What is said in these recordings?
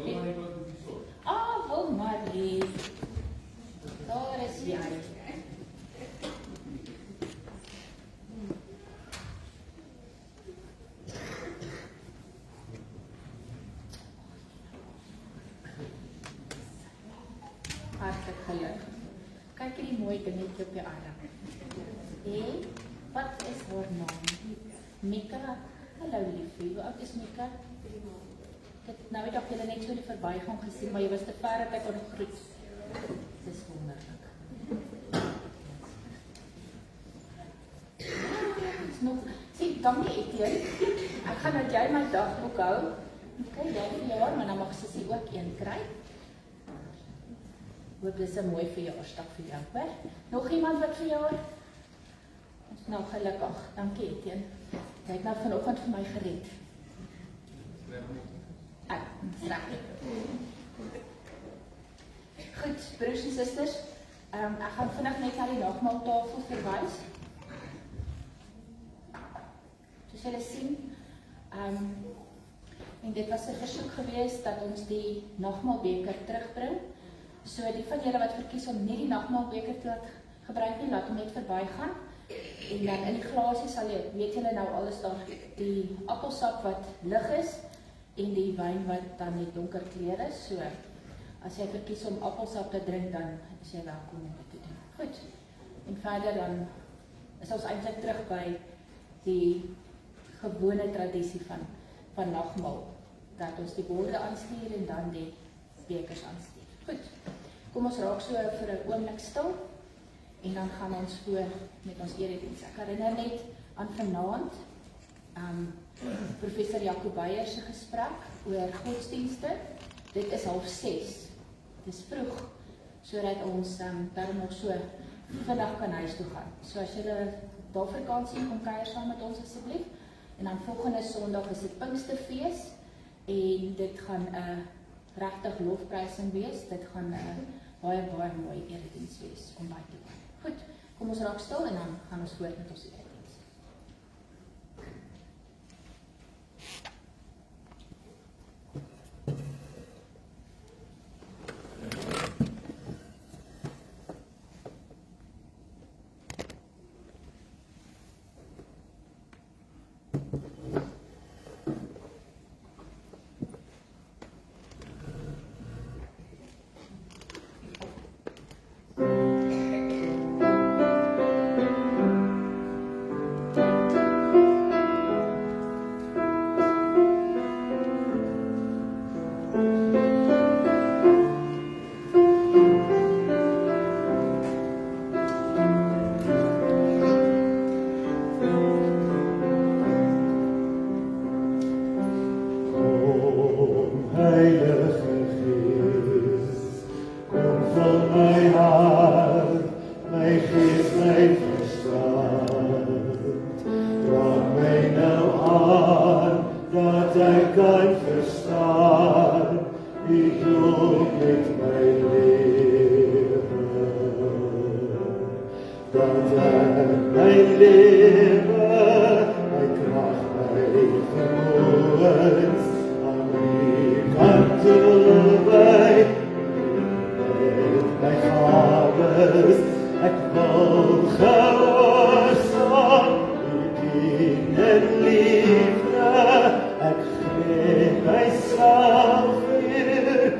Wil Marie. Daar is jy. Hartlik geluk. Kyk hierdie mooi dingetje op jou arm. En, wat is haar naam? Mika. Hallo liefie, hoe oud is Mika? Nou het ek julle net so die verbygang gesien, maar jy was te ver dat ek kon groet. Dit is wonderlik. Sien, dankie Etienne. Ek gaan dat jy my dagboek hou. Ok, jy vir jaar, maar dan mag Sissie ook een kry. Hoop dis 'n mooi verjaarsdag vir jou, hoor. Nog iemand wat verjaar? Ons nou gelukkig. Dankie Etienne. Jy het nou vanoggend vir my gered. Goed, broers en susters, ek gaan vinnig net na die nagmaaltafel verwys. Soos julle sien, en dit was 'n versoek geweest dat ons die nagmaalbeker terugbring. So die van julle wat verkies om nie die nagmaalbeker te gebruik nie, laat hom net verbygaan. En dan in die glasie sal jy, weet julle nou alles daar, die appelsap wat lig is, en die wyn wat dan die donker kleur is. So, as jy verkies om appelsap te drink, dan is jy welkom om dit te doen. Goed, en verder dan is ons eintlik terug by die gewone tradisie van nagmaal, dat ons die borde aanstuur en dan die bekers aanstuur. Goed, kom ons raak so vir 'n oomblik stil, en dan gaan ons voor met ons erediens. Ek herinner net aan vanaand, professor Jaco Beyer se gesprek oor godsdienste. Dit is 5:30. Dit is vroeg, sodat ons dan nog so vinnig kan huis toe gaan. So as julle daar vakansie kom kuier saam met ons asseblief. En dan volgende Sondag is dit Pinksterfees en dit gaan 'n regtig lofprysing wees. Dit gaan 'n baie mooi erediens wees om by te woon. Goed, kom ons raak stil en dan gaan ons voort met ons erediens. Myself here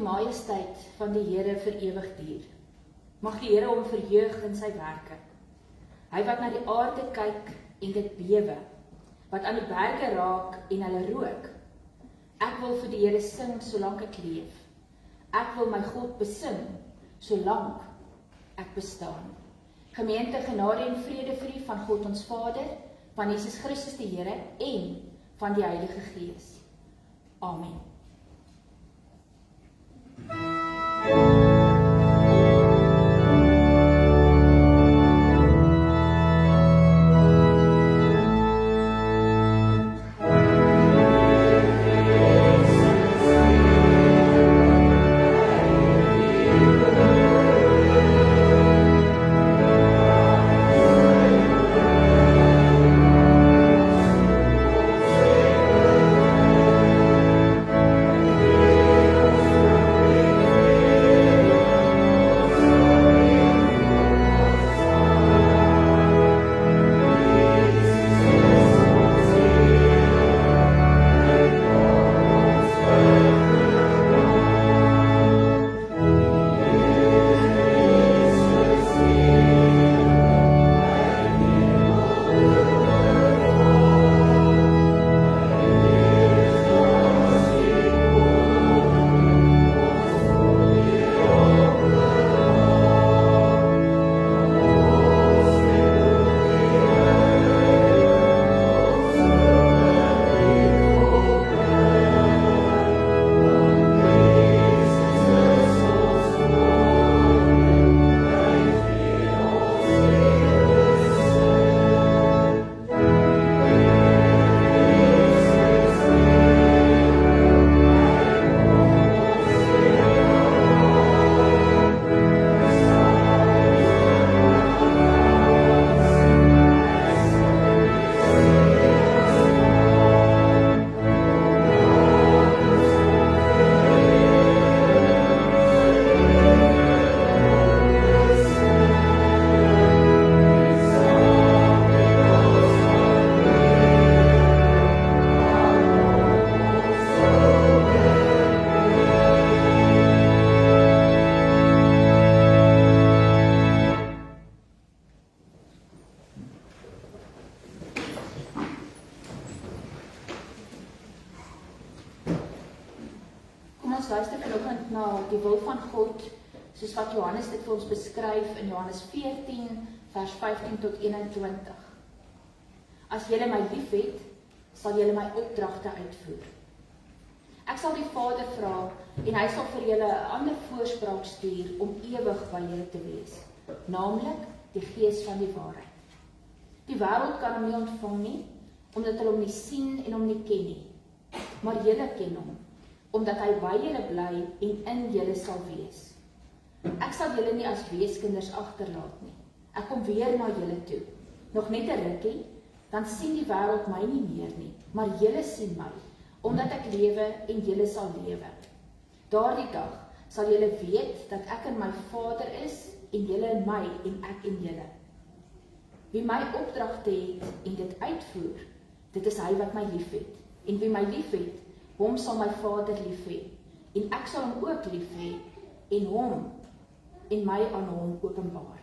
majesteit van die Here vir ewig duur. Mag die Here hom verheug in sy werke. Hy wat na die aarde kyk en dit bewe, wat aan die berge raak en hulle rook. Ek wil vir die Here sing solank ek leef. Ek wil my God besing solank ek bestaan. Gemeente, genade en vrede vir u van God ons Vader, van Jesus Christus die Here en van die Heilige Gees. Amen. Ons luister vanoggend na die wil van God, soos wat Johannes dit vir ons beskryf in Johannes 14, vers 15 tot 21. As julle my liefhet, sal julle my opdragte uitvoer. Ek sal die Vader vra, en hy sal vir julle 'n ander voorspraak stuur om ewig by julle te wees, naamlik die Gees van die waarheid. Die wêreld kan hom nie ontvang nie, omdat hulle hom nie sien en hom nie ken nie. Maar julle ken hom, omdat hy by julle bly en in julle sal wees. Ek sal julle nie as weeskinders agterlaat nie. Ek kom weer na julle toe. Nog net 'n rukkie, dan sien die wêreld my nie meer nie, maar julle sien my, omdat ek lewe en julle sal lewe. Daardie dag sal julle weet dat ek in my Vader is en julle in my en ek in julle. Wie my opdragte het en dit uitvoer, dit is hy wat my liefhet. En wie my liefhet, hom sal my Vader lief hê, en ek sal hom ook lief hê, en hom en my aan hom openbaar.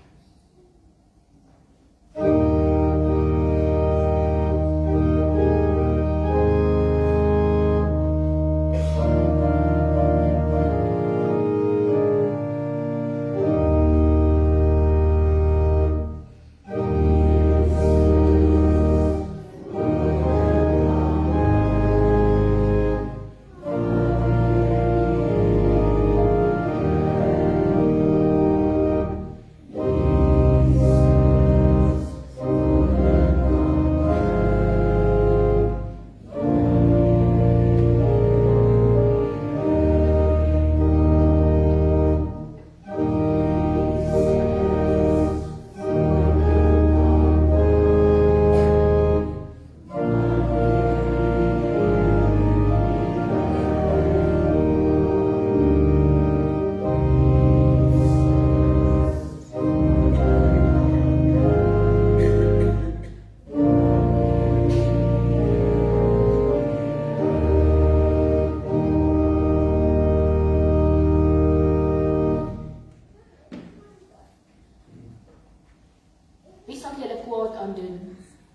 aan doen,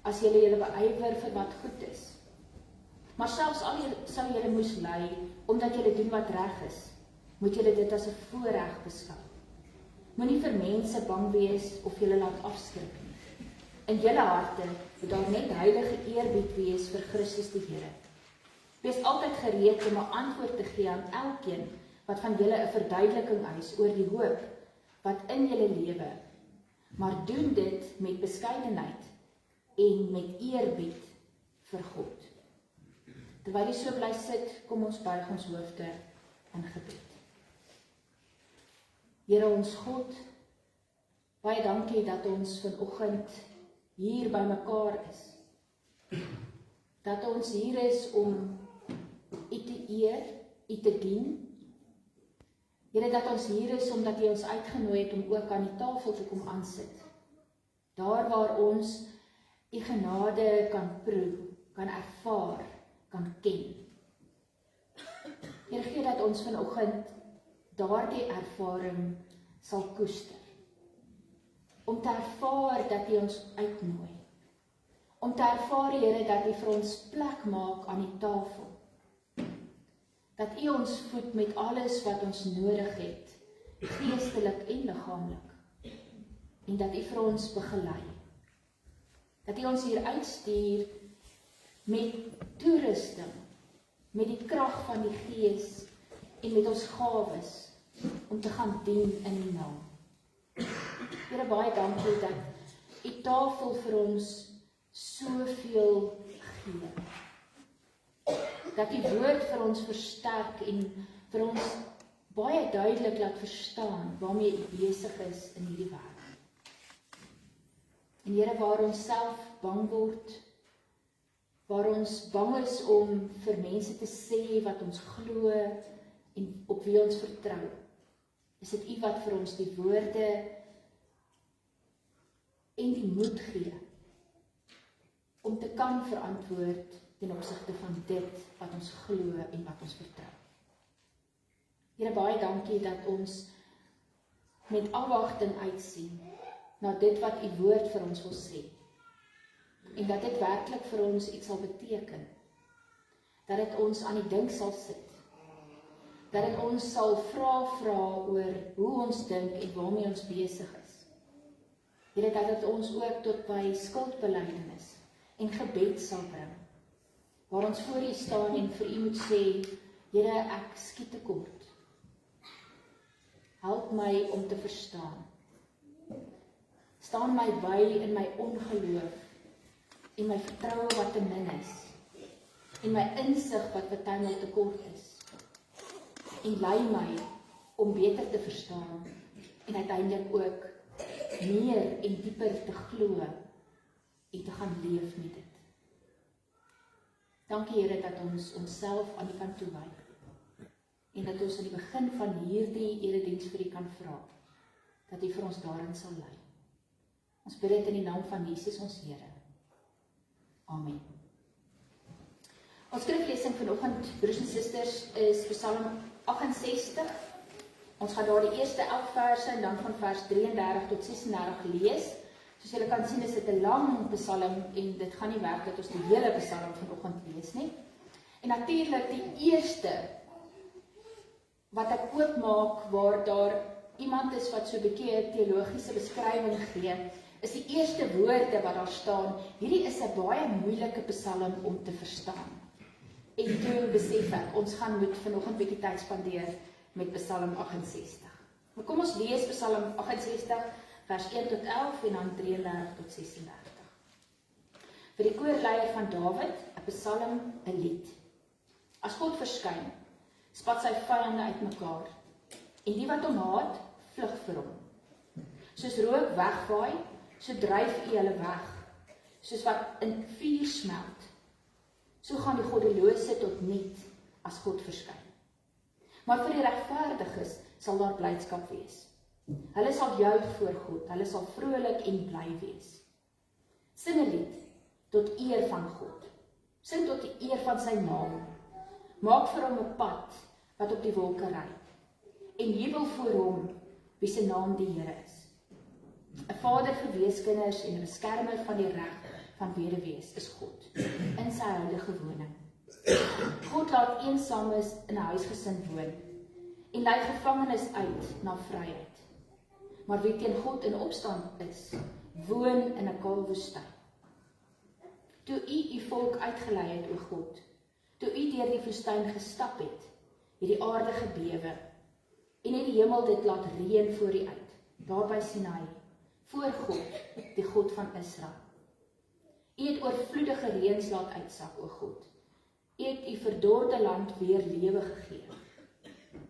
as julle beywer vir wat goed is. Maar selfs al sal julle moes ly, omdat julle doen wat reg is, moet julle dit as 'n voorreg beskou. Moenie vir mense bang wees of julle laat afskrik nie. In julle harte moet daar net heilige eerbied wees vir Christus die Here. Wees altyd gereed om 'n antwoord te gee aan elkeen wat van julle 'n verduideliking eis oor die hoop wat in julle lewe, maar doen dit met beskeidenheid en met eerbied vir God. Terwyl jy so bly sit, kom ons buig ons hoofde in gebed. Here ons God, baie dankie dat ons vanoggend hier by mekaar is. Dat ons hier is om U te eer, U te dien. Here, dat ons hier is omdat U ons uitgenooi het om ook aan die tafel te kom aansit. Daar waar ons U genade kan proe, kan ervaar, kan ken. Here, gee dat ons vanoggend daardie ervaring sal koester. Om te ervaar dat U ons uitnooi. Om te ervaar, Here, dat U vir ons plek maak aan die tafel. Dat U ons voed met alles wat ons nodig het, geestelik en liggaamlik. En dat U vir ons begelei. Dat U ons hier uitstuur met toerusting, met die krag van die Gees en met ons gawes om te gaan dien in U naam. Here, baie dankie dat U tafel vir ons soveel gee. Dat U woord vir ons versterk en vir ons baie duidelik laat verstaan waarmee U besig is in hierdie wêreld. En Here, waar ons self bang word, waar ons bang is om vir mense te sê wat ons glo en op wie ons vertrou, is dit U wat vir ons die woorde en die moed gee om te kan verantwoord ten opsigte van dit wat ons glo en wat ons vertrou. Here, baie dankie dat ons met afwagting uitsien na dit wat U woord vir ons wil sê. En dat dit werklik vir ons iets sal beteken. Dat dit ons aan die dink sal sit. Dat dit ons sal vra oor hoe ons dink en waarmee ons besig is. Here, dat dit ons ook tot by skuldbelydenis en gebed sal bring. Waar ons voor U staan en vir U moet sê, Here, ek skiet tekort. Help my om te verstaan. Staan my by in my ongeloof en my vertroue wat te min is en my insig wat partymal tekort is. En lei my om beter te verstaan en uiteindelik ook meer en dieper te glo en te gaan leef met dit. Dankie Here dat ons onsself aan U kan toewy en dat ons aan die begin van hierdie erediens vir U kan vra dat U vir ons daarin sal lei. Ons bid dit in die naam van Jesus ons Here. Amen. Ons skriflesing vanoggend, broers en susters, is Psalm 68. Ons gaan daar die eerste 11 verse en dan van vers 33 tot 36 lees. Soos julle kan sien, is dit 'n lang Psalm en dit gaan nie werk dat ons die hele Psalm vanoggend lees nie. En natuurlik die eerste wat ek oopmaak waar daar iemand is wat so 'n bietjie 'n teologiese beskrywing gee, is die eerste woorde wat daar staan. Hierdie is 'n baie moeilike Psalm om te verstaan. En toe besef ek, ons gaan moet vanoggend bietjie tyd spandeer met Psalm 68. Maar kom ons lees Psalm 68 vers 1 tot 11 en dan 33 tot 36. Vir die koorleier van Dawid, 'n Psalm, 'n lied. As God verskyn, spat sy vyande uitmekaar en die wat hom haat, vlug vir hom. Soos rook wegvaai, so dryf U hulle weg, soos wat in vuur smelt. So gaan die goddelose tot niet as God verskyn. Maar vir die regverdiges sal daar blydskap wees. Hulle sal juig voor God, hulle sal vrolik en bly wees. Sing 'n lied tot eer van God. Sing tot die eer van sy naam. Maak vir hom 'n pad wat op die wolke ry. En jubel voor hom wie se naam die Here is. 'n vader vir weeskinders en 'n beskermer van die reg van weduwees is God, in sy heilige woning. God laat eensames in 'n huisgesin woon, en lei gevangenes uit na vryheid. Maar wie teen God in opstand is, woon in 'n kaal woestyn. Toe u volk uitgelei het, o God, toe u deur die woestyn gestap het die aarde gebewe, en het die hemel dit laat reën voor u uit, daar by Sinai, voor God, die God van Israel. U het oorvloedige reëns laat uitsak, o God. U het u verdorde land weer lewe gegee.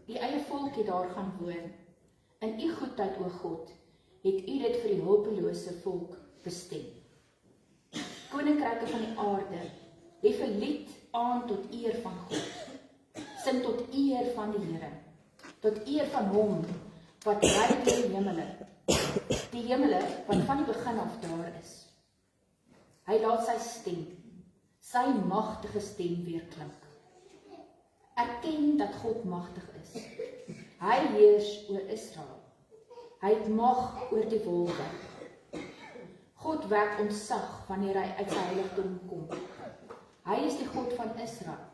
Die eie volk het daar gaan woon. In u goedheid, o God, het u dit vir die hulpelose volk bestem. Koninkryke van die aarde, hef 'n lied aan tot eer van God. Sing tot eer van die Here, tot eer van hom wat ry deur die hemele wat van die begin af daar is. Hy laat sy magtige stem weer klink. Erken dat God magtig is. Hy heers oor Israel. Hy het mag oor die wolke. God wek ontzag wanneer hy uit sy heiligdom kom. Hy is die God van Israel.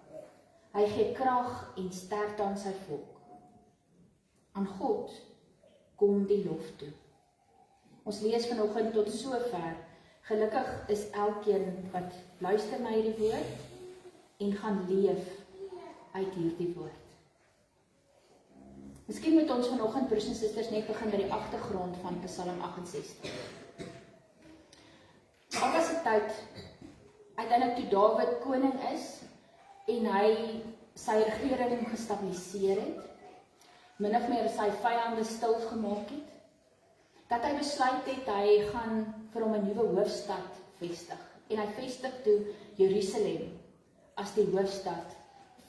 Hy gee krag en sterkte aan sy volk. Aan God kom die lof toe. Ons lees vanoggend tot sover. Gelukkig is elkeen wat luister na hierdie woord en gaan leef uit hierdie woord. Miskien moet ons vanoggend, broers en susters, net begin by die agtergrond van Psalm 68. Daar was 'n tyd, uiteindelik toe Dawid koning is en hy sy regering gestabiliseer het, min of meer sy vyande stil gemaak het, dat hy besluit het, hy gaan vir hom 'n nuwe hoofstad vestig. En hy vestig toe Jerusalem as die hoofstad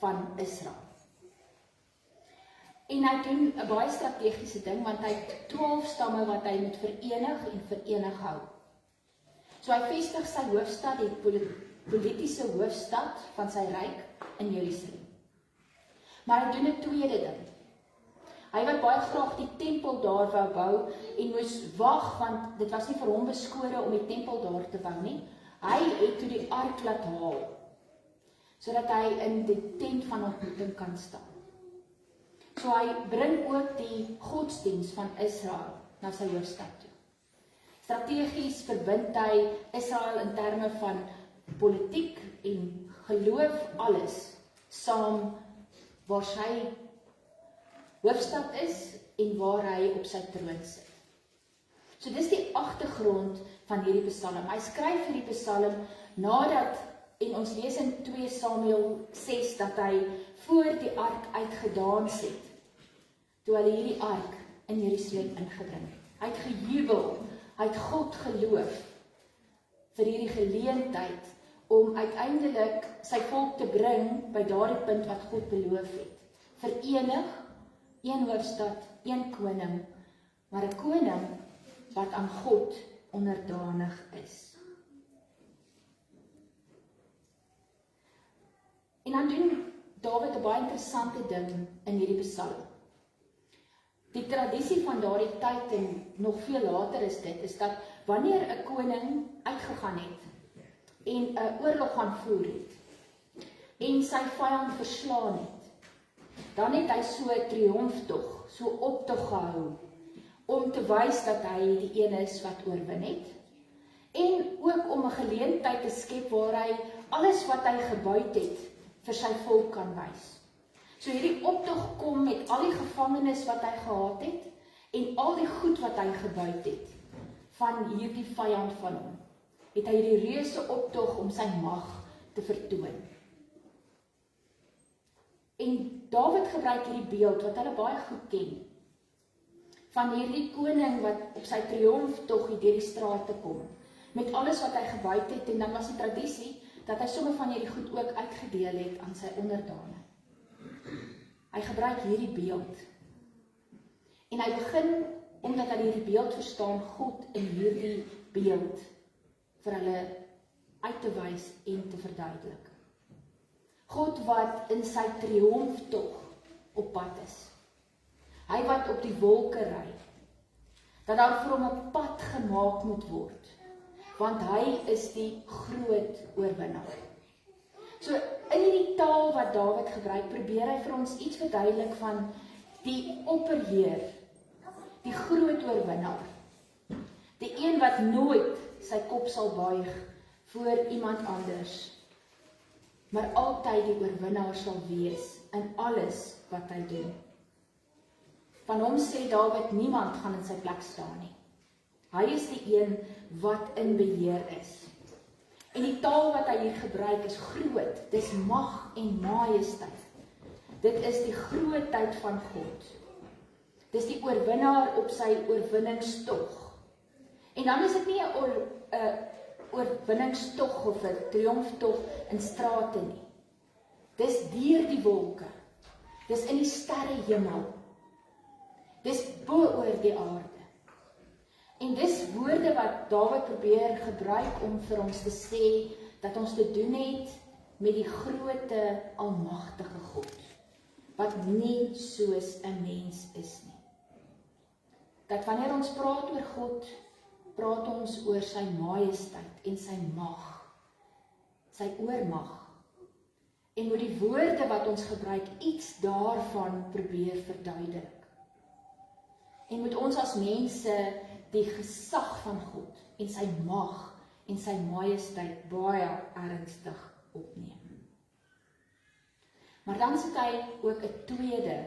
van Israel. En hy doen 'n baie strategiese ding, want hy het 12 stamme wat hy moet verenig hou. So hy vestig sy hoofstad, die politiese hoofstad van sy ryk in Jerusalem. Maar hy doen 'n tweede ding. Hy wil baie graag die tempel daar wou bou en moes wag, want dit was nie vir hom beskore om die tempel daar te bou nie. Hy het toe die ark laat haal, sodat hy in die tent van ontmoeting kan staan. So hy bring ook die godsdiens van Israel na sy hoofstad toe. Strategies verbind hy Israel in terme van politiek en geloof, alles saam waar sy hoofstad is en waar hy op sy troon sit. So dis die agtergrond van hierdie Psalm. Hy skryf hierdie Psalm nadat, en ons lees in 2 Samuel 6, dat hy voor die ark uitgedans het, toe hulle hierdie ark in Jerusalem ingebring het. Hy het gejubel, hy het God geloof vir hierdie geleentheid om uiteindelik sy volk te bring by daardie punt wat God beloof het. Verenig, een hoofstad, een koning, maar 'n koning wat aan God onderdanig is. En dan doen Dawid 'n baie interessante ding in hierdie Psalm. Die tradisie van daardie tyd en nog veel later is dit, is dat wanneer 'n koning uitgegaan het en 'n oorlog gaan voer het en sy vyand verslaan het, dan het hy so 'n triomftog, so optog gehou om te wys dat hy die een is wat oorwin het, en ook om 'n geleentheid te skep waar hy alles wat hy gebuit het vir sy volk kan wys. So hierdie optog kom met al die gevangenes wat hy gehad het en al die goed wat hy gebuit het van hierdie vyand van hom, het hy hierdie reuse optog om sy mag te vertoon. En Dawid gebruik hierdie beeld wat hulle baie goed ken, van hierdie koning wat op sy triomftog deur die strate kom, met alles wat hy gebuit het, en dan was die tradisie dat hy sommige van hierdie goed ook uitgedeel het aan sy onderdane. Hy gebruik hierdie beeld. En hy begin, omdat hy hierdie beeld verstaan, God in hierdie beeld vir hulle uit te wys en te verduidelik. God wat in sy triomftog op pad is. Hy wat op die wolke ry. dat daar vir hom 'n pad gemaak moet word, want hy is die groot oorwinnaar. So in hierdie taal wat Dawid gebruik, probeer hy vir ons iets verduidelik van die opperheer, die groot oorwinnaar, die een wat nooit sy kop sal buig voor iemand anders, maar altyd die oorwinnaar sal wees in alles wat hy doen. Van hom sê Dawid, niemand gaan in sy plek staan nie. Hy is die een wat in beheer is. En die taal wat hy hier gebruik is groot, dis mag en majesteit. Dit is die grootheid van God. Dis die oorwinnaar op sy oorwinningstog. En dan is dit nie 'n oorwinningstog of 'n triomftog in strate nie. Dis deur die wolke. Dis in die sterrehemel. Dis bo oor die aarde. En dis woorde wat Dawid probeer gebruik om vir ons te sê dat ons te doen het met die groote, almagtige God, wat nie soos 'n mens is nie. Dat wanneer ons praat oor God, praat ons oor sy majesteit en sy mag, sy oormag. En moet die woorde wat ons gebruik iets daarvan probeer verduidelik. En moet ons as mense die gesag van God en sy mag en sy majesteit baie ernstig opneem. Maar dan sit hy ook 'n tweede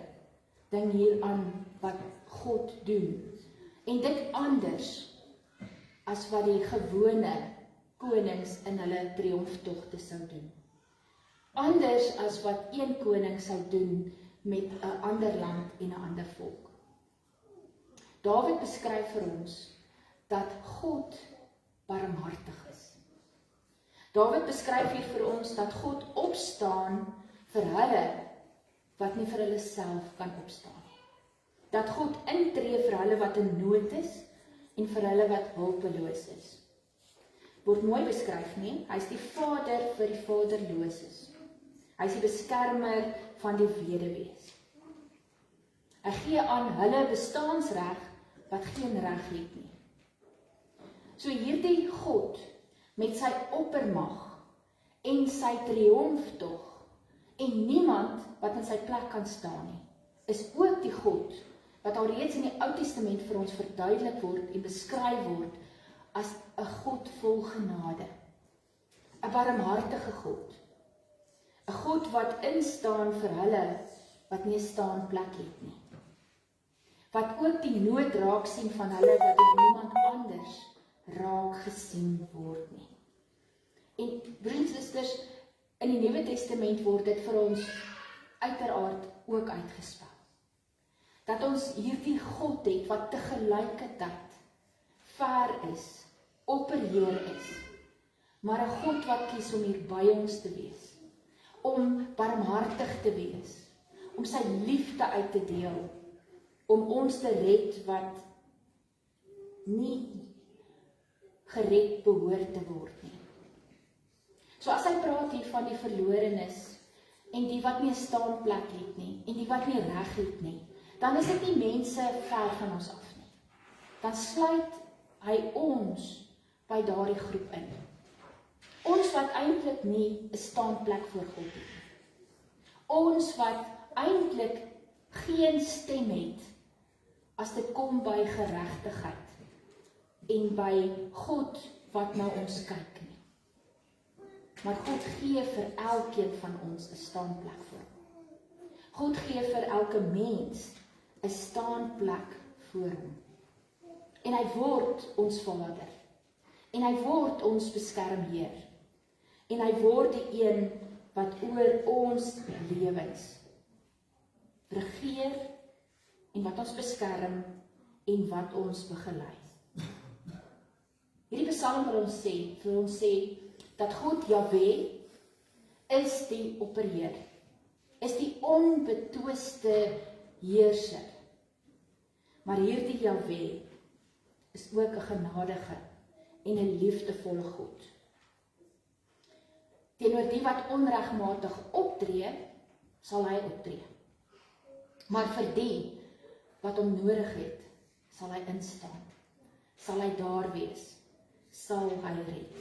ding hier aan wat God doen. En dit anders as wat die gewone konings in hulle triomftogte sou doen. Anders as wat een koning sou doen met 'n ander land en 'n ander volk. Dawid beskryf vir ons dat God barmhartig is. Dawid beskryf hier vir ons dat God opstaan vir hulle wat nie vir hulle self kan opstaan nie. Dat God intree vir hulle wat in nood is en vir hulle wat hulpeloos is. Word mooi beskryf nie, hy is die vader vir die vaderloses. Hy is die beskermer van die weduwees. Hy gee aan hulle bestaansreg wat geen reg het nie. So hierdie God met sy oppermag en sy triomftog en niemand wat in sy plek kan staan nie, is ook die God wat al reeds in die Ou Testament vir ons verduidelik word en beskryf word as 'n God vol genade, 'n barmhartige God, 'n God wat instaan vir hulle wat nie 'n staanplek het nie. Wat ook die nood raak sien van hulle wat deur niemand anders raak gesien word nie. En broers en susters, in die Nuwe Testament word dit vir ons uiteraard ook uitgespel. Dat ons hierdie God het wat tegelykertyd ver is, opperheer is, maar 'n God wat kies om hier by ons te wees, om barmhartig te wees, om sy liefde uit te deel, om ons te red wat nie gered behoort te word nie. So as hy praat hier van die verlorenes en die wat nie 'n staanplek het nie en die wat nie reg het nie, dan is dit nie mense ver van ons af nie. Dan sluit hy ons by daardie groep in. Ons wat eintlik nie 'n staanplek voor God het nie. Ons wat eintlik geen stem het as dit kom by geregtigheid en by God wat na ons kyk nie. Maar God gee vir elkeen van ons 'n staanplek voor. God gee vir elke mens 'n staanplek voor hom. En hy word ons Vader. En hy word ons beskermheer. En hy word die een wat oor ons lewens regeer en wat ons beskerm en wat ons begelei. Hierdie Psalm vir ons sê dat God Jahwe is die opperheer, is die onbetwiste heerser. Maar hierdie Jahwe is ook 'n genadige en 'n liefdevolle God. Teenoor die wat onregmatig optree, sal hy optree. Maar vir die wat hom nodig het, sal hy instaan, sal hy daar wees, sal hy red.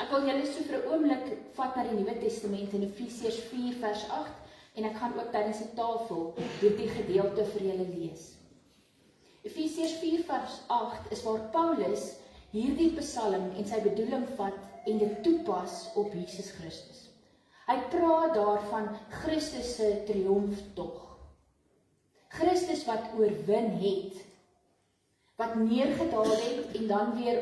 Ek wil julle so vir 'n oomblik vat na die Nuwe Testament in Efesiërs 4 vers 8 en ek gaan ook tydens die tafel hierdie gedeelte vir julle lees. Efesiërs 4 vers 8 is waar Paulus hierdie psalm en sy bedoeling vat en dit toepas op Jesus Christus. Hy praat daarvan Christus se triomftog. Christus wat oorwin het, wat neergedaal het en dan weer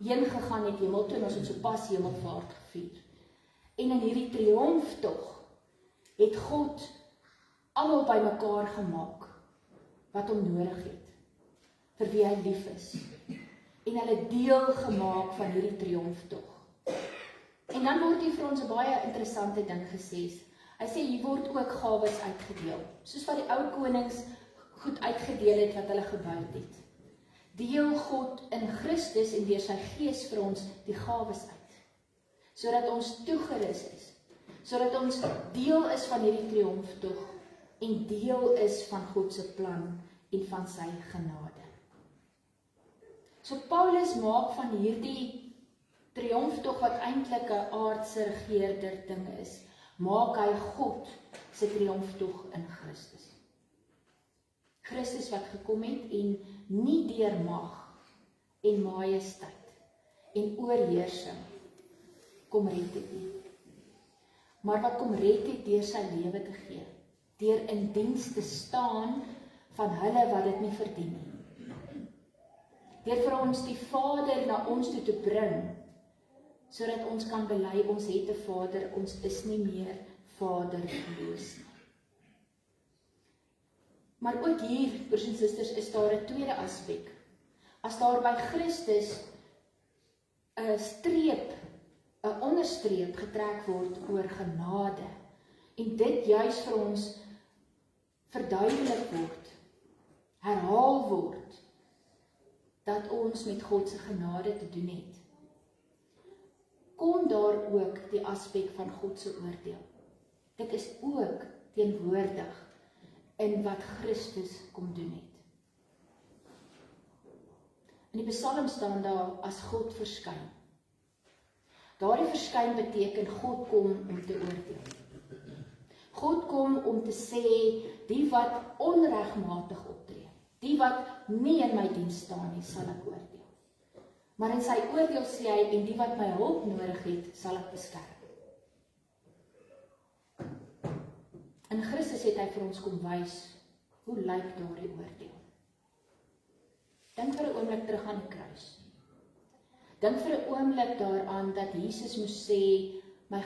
heen gegaan het hemel toe en ons het sopas hemelvaart gevier. En in hierdie triomftog het God almal bymekaar gemaak wat hom nodig het, vir wie hy lief is. En hulle deel gemaak van hierdie triomftog. En dan word hier vir ons 'n baie interessante ding gesê. Hy sê hier word ook gawes uitgedeel, soos wat die ou konings goed uitgedeel het wat hulle gebou het. Deel God in Christus en deur sy Gees vir ons die gawes uit, sodat ons toegerus is, sodat ons deel is van hierdie triomftog en deel is van God se plan en van sy genade. So Paulus maak van hierdie triomftog wat eintlik 'n aardse regeerder ding is, maak hy God se triomftog in Christus. Christus wat gekom het en nie deur mag en majesteit en oorheersing kom red het nie, maar wat kom red het deur sy lewe te gee, deur in diens te staan van hulle wat dit nie verdien nie. Deur vir ons die Vader na ons toe te bring, sodat ons kan bely, ons het 'n Vader, ons is nie meer vaderloos nie. Maar ook hier, broers en susters, is daar 'n tweede aspek. As daar by Christus 'n onderstreep getrek word oor genade, en dit juis vir ons verduidelik word, herhaal word, dat ons met God se genade te doen het, kom daar ook die aspek van God se oordeel. Dit is ook teenwoordig in wat Christus kom doen het. In die Psalm staan daar as God verskyn. Daardie verskyn beteken God kom om te oordeel. God kom om te sê, die wat onregmatig optree, die wat nie in my diens staan nie, sal ek oordeel. Maar in sy oordeel sê hy, en die wat my hulp nodig het, sal ek beskerm. In Christus het hy vir ons kom wys, hoe lyk daardie oordeel. Dink vir 'n oomblik terug aan die kruis. Dink vir 'n oomblik daaraan dat Jesus moes sê, my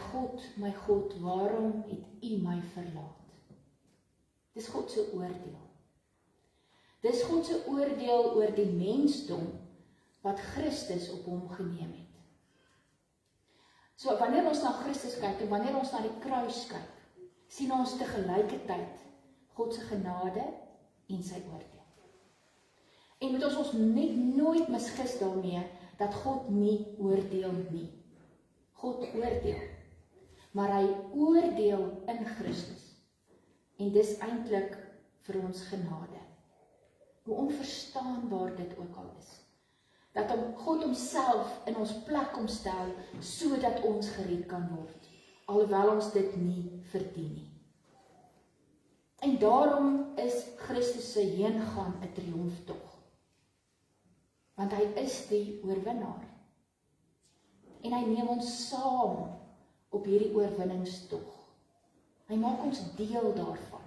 God, waarom het U my verlaat? Dis God se oordeel. Dis God se oordeel oor die mensdom wat Christus op hom geneem het. So wanneer ons na Christus kyk en wanneer ons na die kruis kyk, sien ons te gelykertyd God se genade en sy oordeel. En moet ons net nooit misgis daarmee dat God nie oordeel nie. God oordeel, maar hy oordeel in Christus. En dis eintlik vir ons genade. Hoe onverstaanbaar dit ook al is. Dat God homself in ons plek kom stel, sodat ons gered kan word, alhoewel ons dit nie verdien nie. En daarom is Christus se heengaan 'n triomftog. Want hy is die oorwinnaar. En hy neem ons saam op hierdie oorwinningstog. Hy maak ons deel daarvan.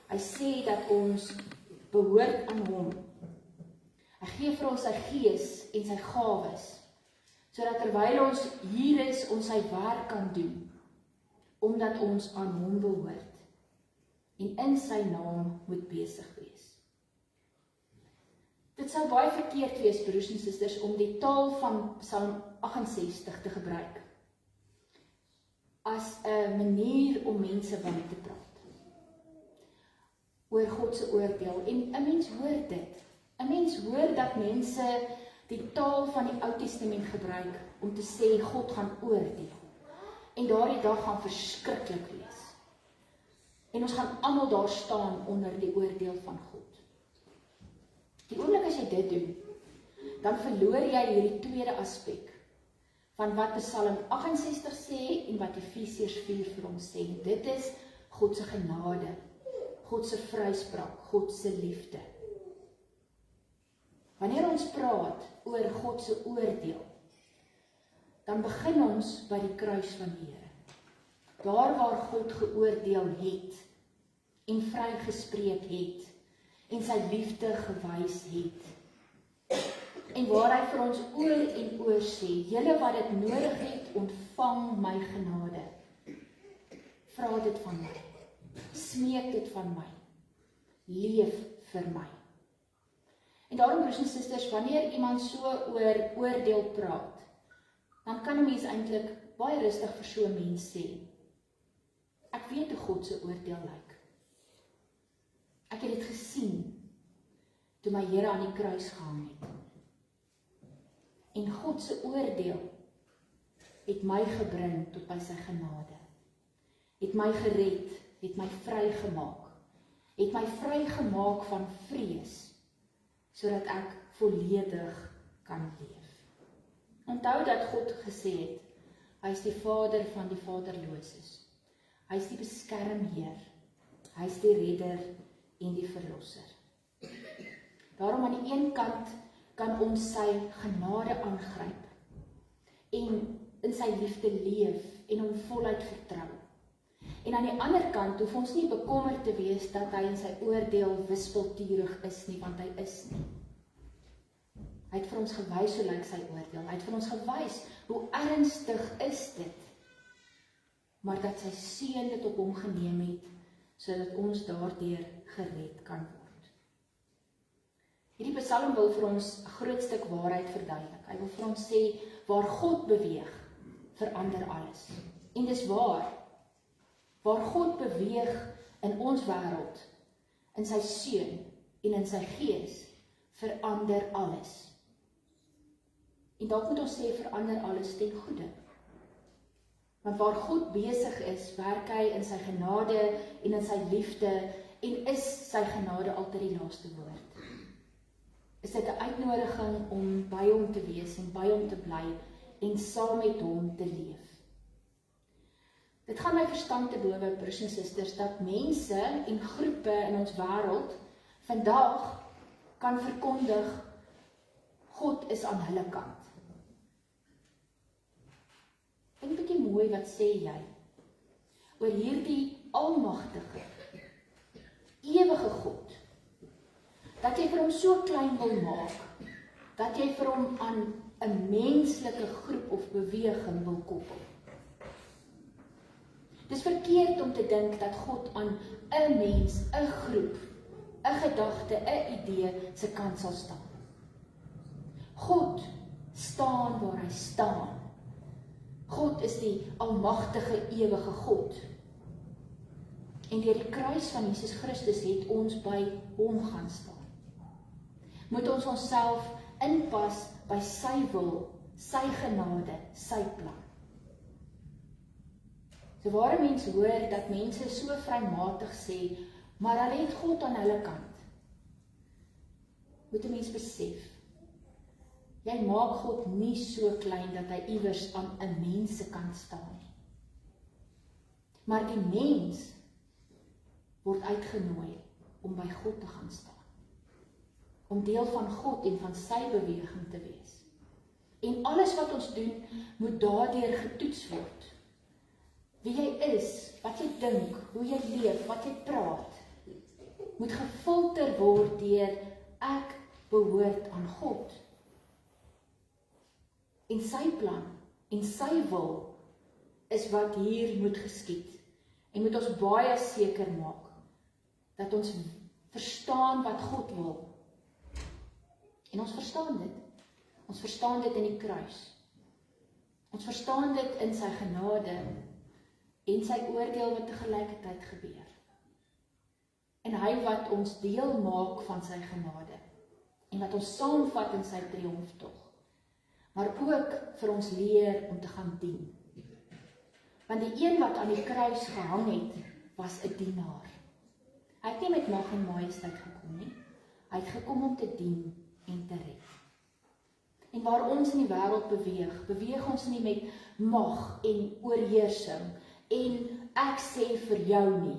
Hy sê dat ons behoort aan hom. Hy gee vir ons sy Gees en sy gawes, sodat terwyl ons hier is, ons sy werk kan doen, omdat ons aan hom behoort en in sy naam moet besig wees. Dit sou baie verkeerd wees, broers en susters, om die taal van Psalm 68 te gebruik as 'n manier om mense by te praat oor God se oordeel. En 'n mens hoor dit. 'n Mens hoor dat mense die taal van die Ou Testament gebruik om te sê God gaan oordeel. En daardie dag gaan verskriklik wees. En ons gaan almal daar staan onder die oordeel van God. oomblik as jy dit doen, dan verloor jy hierdie tweede aspek van wat Psalm 68 sê en wat Efesiërs 4 vir ons sê. Dit is God se genade, God se vryspraak, God se liefde. Wanneer ons praat oor God se oordeel, dan begin ons by die kruis van die Here. Daar waar God geoordeel het en vrygespreek het en sy liefde gewys het. En waar hy vir ons oor en oor sê, julle wat dit nodig het, ontvang my genade. Vra dit van my. Smeek dit van my. Leef vir my. En daarom, broers en susters, wanneer iemand so oor oordeel praat, dan kan 'n mens eintlik baie rustig vir so 'n mens sê, ek weet hoe God se oordeel lyk. Ek het dit gesien toe my Here aan die kruis gehang het. En God se oordeel het my gebring tot by sy genade. Het my gered, het my vrygemaak. Het my vrygemaak van vrees, sodat ek volledig kan leef. Onthou dat God gesê het, hy is die Vader van die vaderloses. Hy is die beskermheer. Hy is die redder en die verlosser. Daarom aan die een kant kan ons sy genade aangryp en in sy liefde leef en hom voluit vertrou. En aan die ander kant hoef ons nie bekommerd te wees dat hy in sy oordeel wispelturig is nie, want hy is nie. Hy het vir ons gewys hoe lyk sy oordeel. Hy het vir ons gewys hoe ernstig is dit, maar dat sy seun dit op hom geneem het, sodat ons daardeur gered kan word. Hierdie Psalm wil vir ons 'n groot stuk waarheid verduidelik. Hy wil vir ons sê, waar God beweeg, verander alles. En dis waar God beweeg in ons wêreld, in sy seun en in sy gees, verander alles. En dalk moet ons sê, verander alles ten goeie. Want waar God besig is, werk hy in sy genade en in sy liefde, en is sy genade altyd die laaste woord. Is dit 'n uitnodiging om by hom te wees en by hom te bly en saam met hom te leef. Dit gaan my verstand te bowe, broers en susters, dat mense en groepe in ons wêreld vandag kan verkondig, God is aan hulle kant. Dink 'n bietjie mooi, wat sê jy oor hierdie almagtige, ewige God, dat jy vir hom so klein wil maak, dat jy vir hom aan 'n menslike groep of beweging wil koppel. Dis verkeerd om te dink dat God aan 'n mens, 'n groep, 'n gedagte, 'n idee se kant sal staan. God staan waar hy staan. God is die almagtige, ewige God. En deur die kruis van Jesus Christus het ons by hom gaan staan. Moet ons onsself inpas by sy wil, sy genade, sy plan. So waar 'n mens hoor dat mense so vrymatig sê, maar hulle het God aan hulle kant, moet 'n mens besef, jy maak God nie so klein dat hy iewers aan 'n mens se kant staan nie. Maar die mens word uitgenooi om by God te gaan staan. Om deel van God en van sy beweging te wees. En alles wat ons doen, moet daardeur getoets word. Wie jy is, wat jy dink, hoe jy leef, wat jy praat, moet gefilter word deur ek behoort aan God. En sy plan en sy wil is wat hier moet geskied. En moet ons baie seker maak dat ons verstaan wat God wil. En ons verstaan dit. Ons verstaan dit in die kruis. Ons verstaan dit in sy genade en sy oordeel wat tegelykertyd gebeur. En hy wat ons deel maak van sy genade en wat ons saamvat in sy triomftog. Maar ook vir ons leer om te gaan dien. Want die een wat aan die kruis gehang het, was 'n dienaar. Hy het nie met mag en majesteit gekom nie. Hy Hy het gekom om te dien en te red. En waar ons in die wêreld beweeg ons nie met mag en oorheersing en ek sê vir jou nie.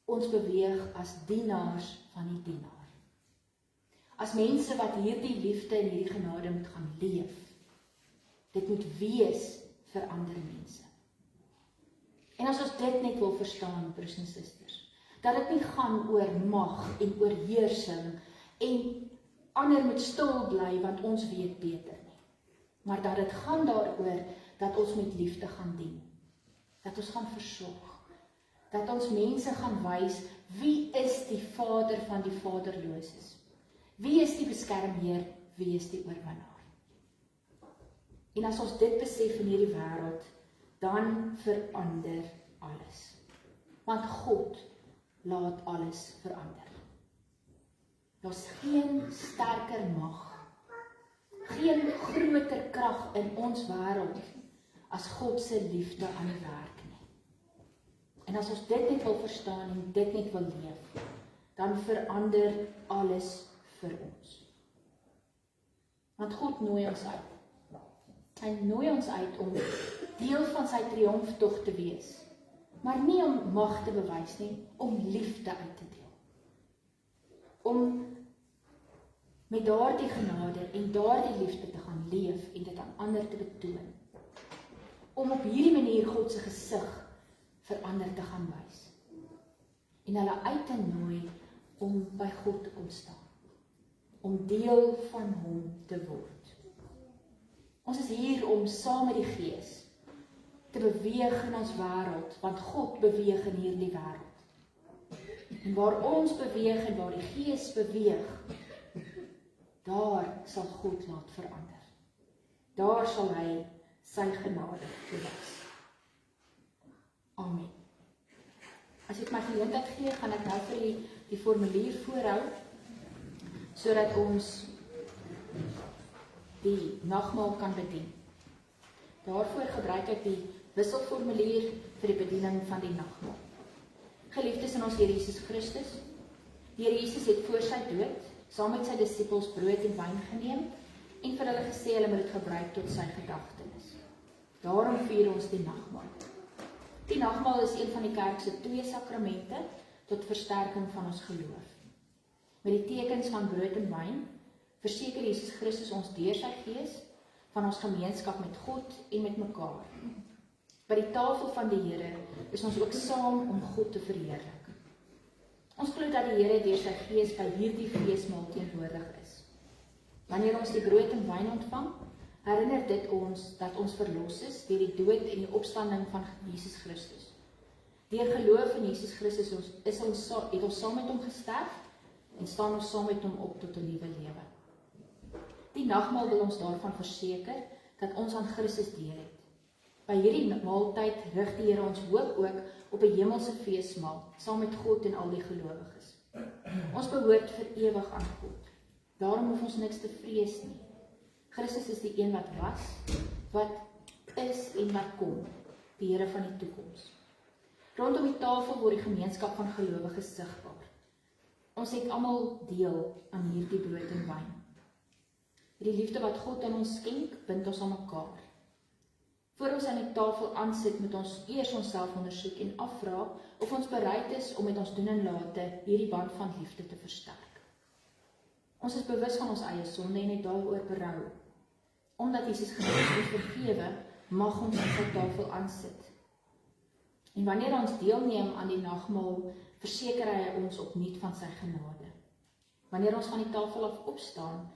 Ons beweeg as dienaars van die dienaar. As mense wat hierdie liefde en hierdie genade moet gaan leef. Dit moet wees vir ander mense. En as ons dit net wil verstaan, broers en susters, dat dit nie gaan oor mag en oorheersing en ander moet stil bly want ons weet beter nie. Maar dat dit gaan daaroor dat ons met liefde gaan dien. Dat ons gaan versorg. Dat ons mense gaan wys wie is die Vader van die vaderloses. Wie is die beskermheer, wie is die oorwinnaar. En as ons dit besef in hierdie wêreld, dan verander alles. Want God laat alles verander. Daar's geen sterker mag, geen groter krag in ons wêreld as God se liefde aan die werk nie. En as ons dit net wil verstaan en dit net wil leef, dan verander alles vir ons. Want God nooi ons uit. Hy nooi ons uit om deel van sy triomftog te wees, maar nie om mag te bewys nie, om liefde uit te deel. Om met daardie genade en daardie liefde te gaan leef en dit aan ander te betoon. Om op hierdie manier God se gesig vir ander te gaan wys. En hulle uit te nooi om by God te kom staan. Om deel van hom te word. Ons is hier om saam met die Gees te beweeg in ons wêreld, want God beweeg in hierdie wêreld. En waar ons beweeg en waar die Gees beweeg, daar sal God laat verander. Daar sal hy sy genade bewys. Amen. As ek my geleentheid gee, gaan ek nou vir die formulier voorhou, sodat ons die nagmaal kan bedien. Daarvoor gebruik ek die wisselformulier vir die bediening van die nagmaal. Geliefdes in ons Here Jesus Christus, die Here Jesus het voor sy dood, saam met sy disippels brood en wyn geneem, en vir hulle gesê, hulle moet dit gebruik tot sy gedagtenis. Daarom vier ons die nagmaal. Die nagmaal is een van die kerk se 2 sakramente, tot versterking van ons geloof. Met die tekens van brood en wyn, verseker Jesus Christus ons deur sy Gees, van ons gemeenskap met God en met mekaar. By die tafel van die Here is ons ook saam om God te verheerlik. Ons glo dat die Here deur sy Gees by hierdie feesmaal teenwoordig is. Wanneer ons die brood en wyn ontvang, herinner dit ons dat ons verlos is deur die dood en die opstanding van Jesus Christus. Deur geloof in Jesus Christus het ons saam met hom gesterf en staan ons saam met hom op tot 'n nuwe lewe. Die nagmaal wil ons daarvan verseker dat ons aan Christus deel het. By hierdie maaltyd rig die Here ons hoop ook op 'n hemelse feesmaal, saam met God en al die gelowiges. Ons behoort vir ewig aan God. Daarom hoef ons niks te vrees nie. Christus is die een wat was, wat is en wat kom, die Here van die toekoms. Rondom die tafel word die gemeenskap van gelowiges sigbaar. Ons het almal deel aan hierdie brood en wyn. Die liefde wat God aan ons skenk, bind ons aan mekaar. Voor ons aan die tafel aansit, moet ons eers onsself ondersoek en afvra of ons bereid is om met ons doen en late hierdie band van liefde te versterk. Ons is bewus van ons eie sonde en het daaroor berou. Omdat Jesus Christus ons vergewe, mag ons aan sy tafel aansit. En wanneer ons deelneem aan die nagmaal, verseker hy ons opnuut van sy genade. Wanneer ons van die tafel af opstaan,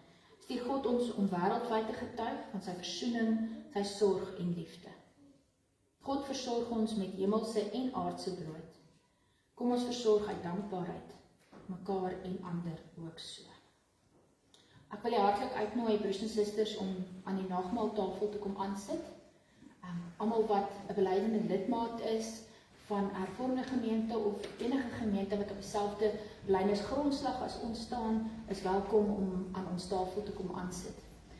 stuur God ons om wêreldwyd te getuig van sy versoening, sy sorg en liefde. God versorg ons met hemelse en aardse brood. Kom ons versorg uit dankbaarheid, mekaar en ander ook so. Ek wil jy hartlik uitnooi, broers en susters, om aan die nagmaaltafel te kom aansit. Almal wat 'n belydenende lidmaat is van hervormde gemeente of enige gemeente wat op dieselfde belydenisgrondslag as ons staan, is welkom om aan ons tafel te kom aansit.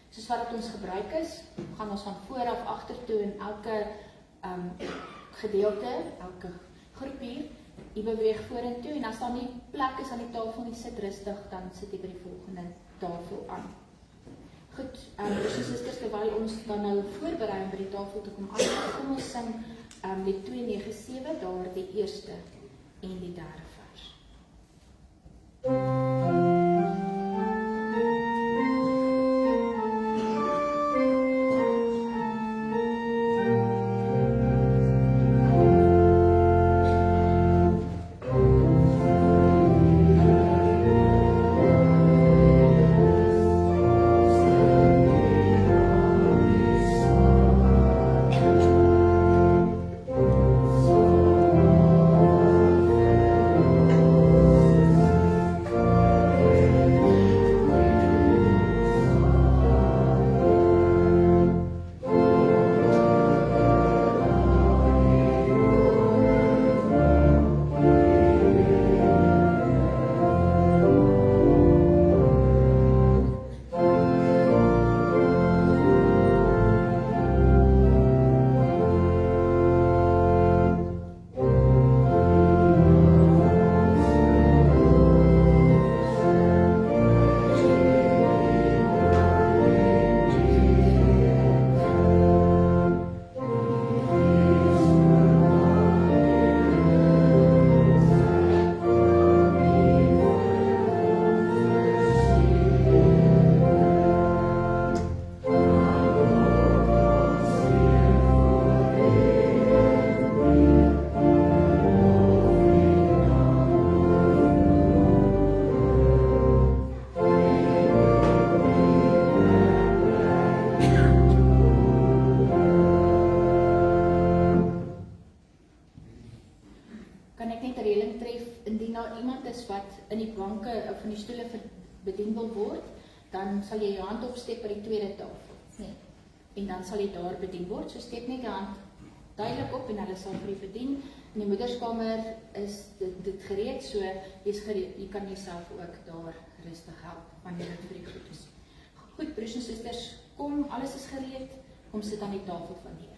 Soos wat dit ons gebruik is, gaan ons van voor af agtertoe en elke gedeelte, elke groep hier, Jy beweeg vorentoe en as daar nie plek is aan die tafel nie, sit rustig, dan sit jy by die volgende tafel aan. Goed, broers en susters, terwyl ons dan nou voorberei om by die tafel te kom aan, kom ons sing die 297, daar die eerste en die derde vers. Wat in die banke of in die stoele bedien wil word, dan sal jy jou hand opsteek by die tweede tafel. Nee. En dan sal jy daar bedien word, so steek net jou hand duidelik op en hulle sal vir jy bedien. In die moederskamer is dit gereed, so jy kan jouself ook daar rustig help, wanneer dit vir jy goed is. Goed, broers en susters, kom, alles is gereed, kom sit aan die tafel van die Here.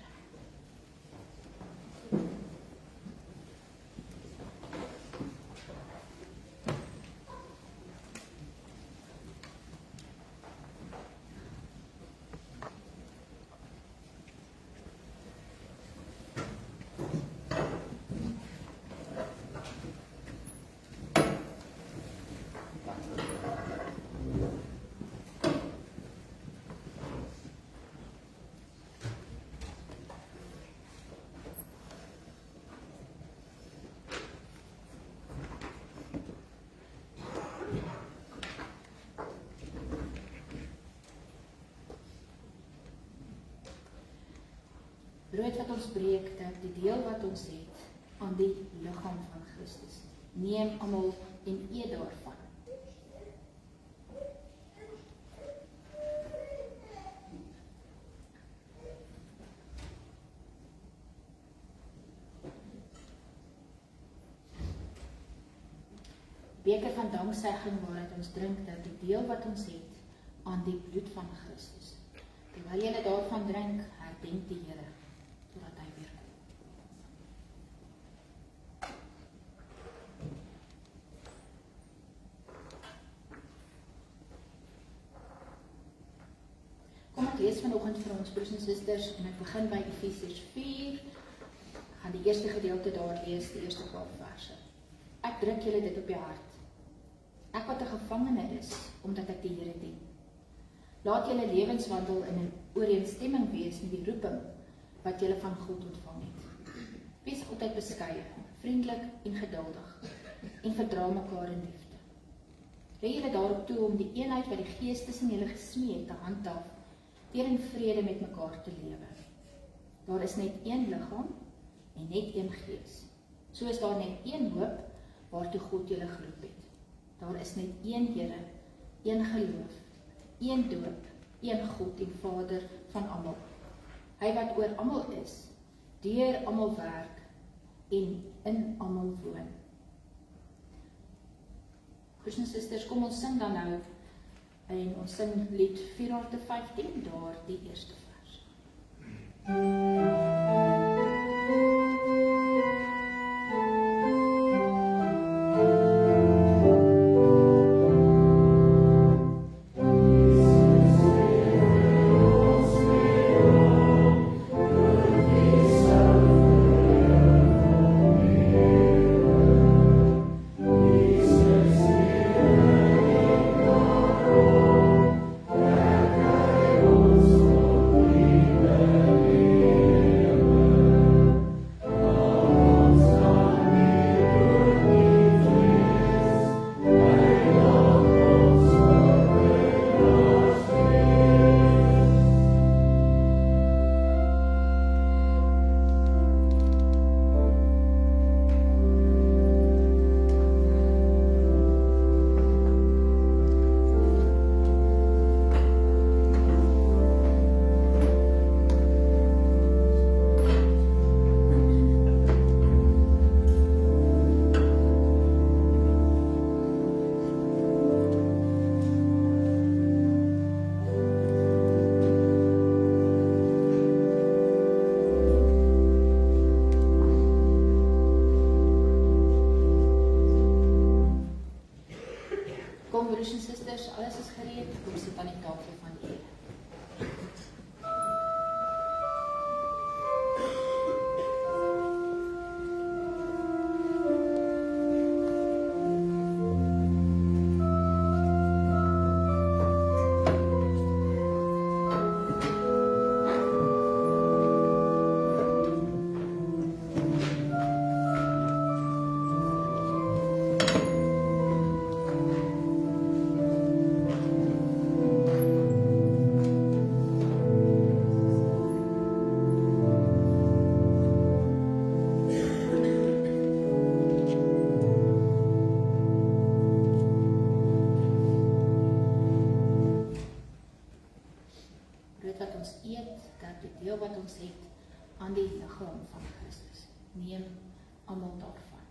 Brood wat ons breek, die deel wat ons het, aan die liggaam van Christus. Neem almal en eet daarvan. Beker van danksegging waaruit ons drink, die deel wat ons het, aan die bloed van Christus. Terwyl julle daarvan drink, herdenk die Here, totdat hy weer kom. Kom ek lees vanoggend vir ons broers en susters, en ek begin by Efesiërs 4, gaan die eerste gedeelte daar lees, die eerste paar verse. Ek druk julle dit op die hart. Ek wat 'n gevangene is, omdat ek die Here dien. Laat julle lewenswandel in 'n ooreenstemming wees met die roeping wat julle van God ontvang het. Wees altyd beskeie, vriendelik en geduldig, en verdra mekaar in liefde. Lê julle daarop toe om die eenheid wat die Gees tussen julle gesmee het te handhaaf, deur in vrede met mekaar te lewe. Daar is net een liggaam en net een Gees. So is daar net een hoop waartoe God julle geroep het. Daar is net een Here, een geloof, een doop, een God en Vader van almal. Hy wat oor almal is, deur almal werk en in almal woon. Broers en susters, kom ons sing dan nou, en ons sing lied 415, daar die eerste vers. Kom broers en susters, alles is gereed, kom sit aan die tafel van die Here. Deel wat ons het aan die liggaam van Christus. Neem almal daarvan.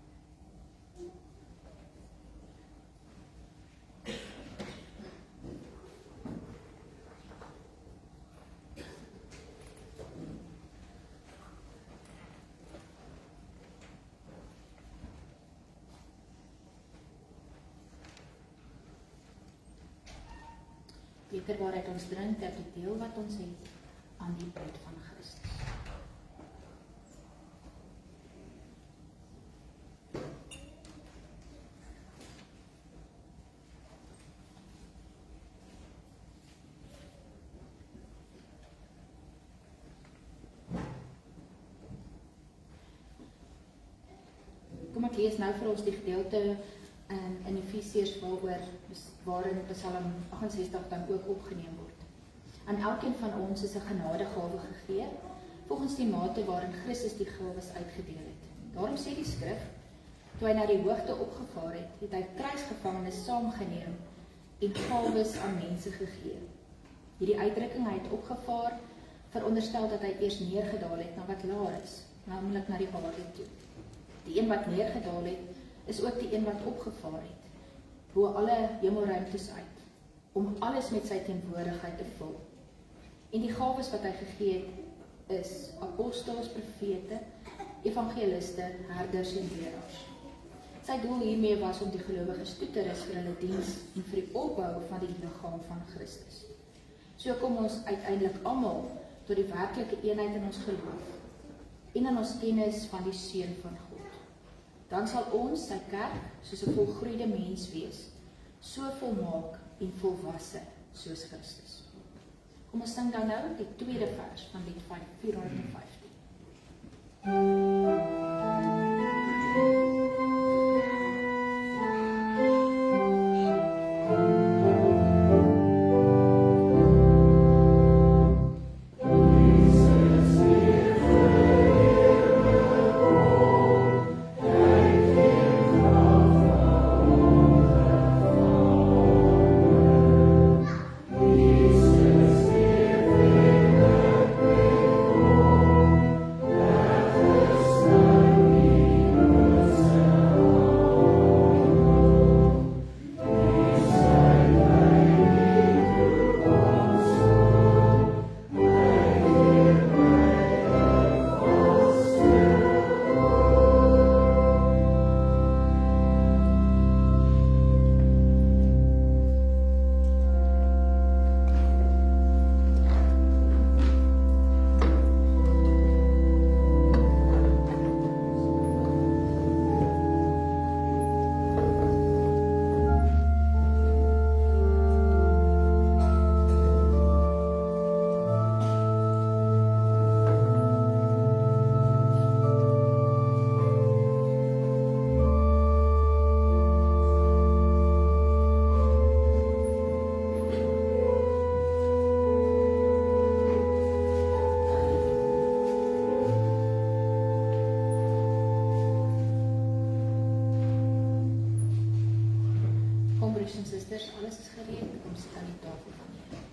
Beker waaruit ons drink, dat die deel wat ons het aan die bloed van Christus. Kom ek lees nou vir ons die gedeelte in Efesiërs waarin Psalm 68 dan ook opgeneem word. Aan elkeen van ons is 'n genadegawe gegee, volgens die mate waarin Christus die gawes uitgedeel het. Daarom sê die skrif, toe hy na die hoogte opgevaar het, het hy kruisgevangenes saamgeneem en gawes aan mense gegee. Hierdie uitdrukking, hy het opgevaar, veronderstel dat hy eers neergedaal het na wat laer is, naamlik na die aarde toe. Die een wat neergedaal het, is ook die een wat opgevaar het, bo alle hemelruimtes uit, om alles met sy teenwoordigheid te vul. En die gawes wat hy gegee het, is apostels, profete, evangeliste, herders en leraars. Sy doel hiermee was om die gelowiges toe te rus vir hulle diens en vir die opbou van die liggaam van Christus. So kom ons uiteindelik almal tot die werklike eenheid in ons geloof en in ons kennis van die Seun van God. Dan sal ons, sy kerk, soos 'n volgroeide mens wees, so volmaak en volwasse soos Christus. Kom ons sing dan nou die tweede vers van lied 415. Alles is gereed, kom sit aan die tafel van die Here.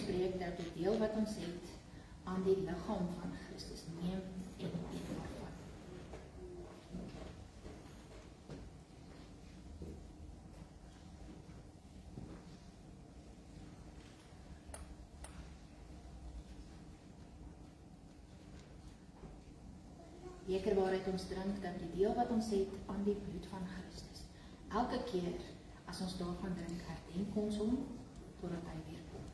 breek dat die deel wat ons het aan die liggaam van Christus neem en eet daarvan. Beker waaruit ons drink, dat die deel wat ons het aan die bloed van Christus. Elke keer as ons daarvan drink, herdenk ons hom totdat hy weer kom.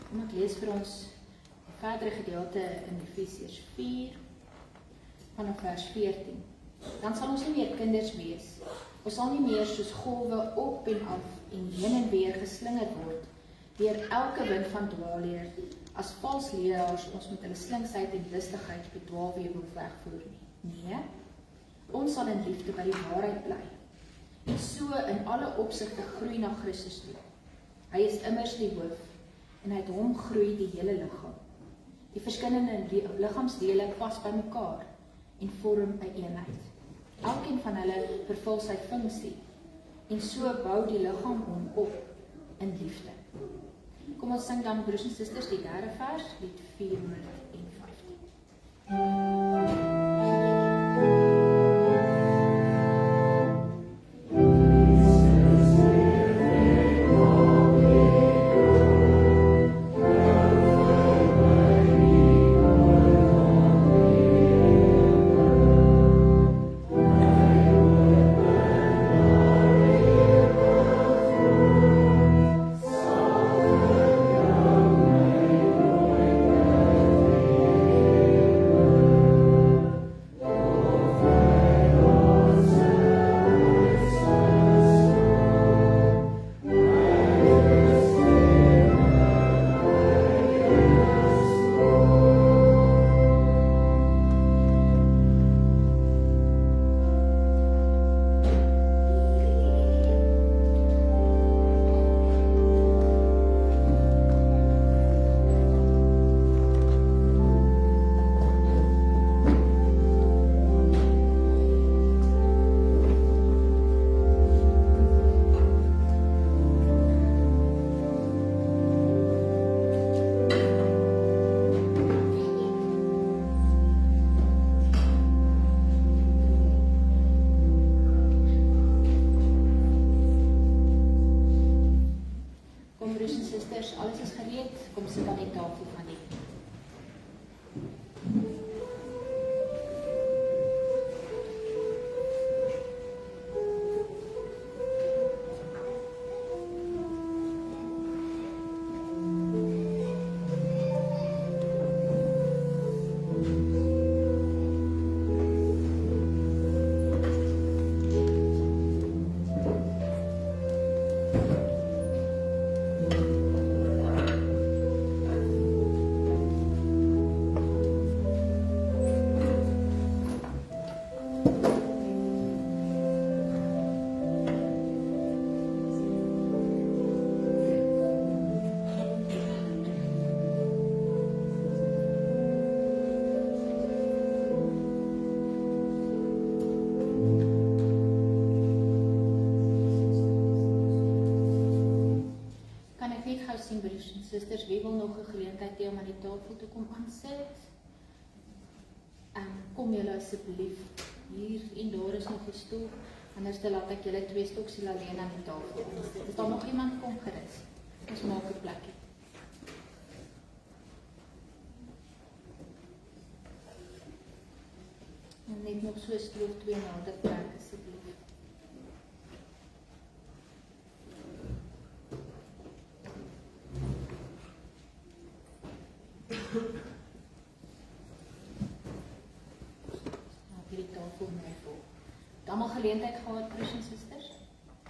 Kom ek lees vir ons die verdere gedeelte in Efesiërs 4 vanaf vers 14. Dan sal ons nie meer kinders wees. Ons sal nie meer soos golwe op en af en heen en weer geslingerd word deur elke wind van dwaalleer, as vals leraars ons met hulle slinksheid en listigheid bedwaalweef wil wegvoer nie. Nee, ons sal in liefde by die waarheid bly en so in alle opsigte groei na Christus toe. Hy is immers die hoof en uit hom groei die hele liggaam. Die verskillende liggaamsdele pas by mekaar en vorm 'n eenheid. Elkeen van hulle vervul sy funksie en so bou die liggaam hom op in liefde. Kom ons sing dan, broers en susters, die derde vers, lied 415. Alles is gereed, kom sit aan die tafel van die. Broers en susters, wie wil nog 'n geleentheid hê om aan die tafel te kom aansit? Kom julle asseblief hier en daar is nog 'n stoel, anders laat ek julle twee stoksiel alleen aan die tafel aansit. Is daar nog iemand kom gerus? Ons maak 'n plekkie. En net nog so 'n stoel of twee nader plek asseblief. Almal geleentheid gehad, broers en susters,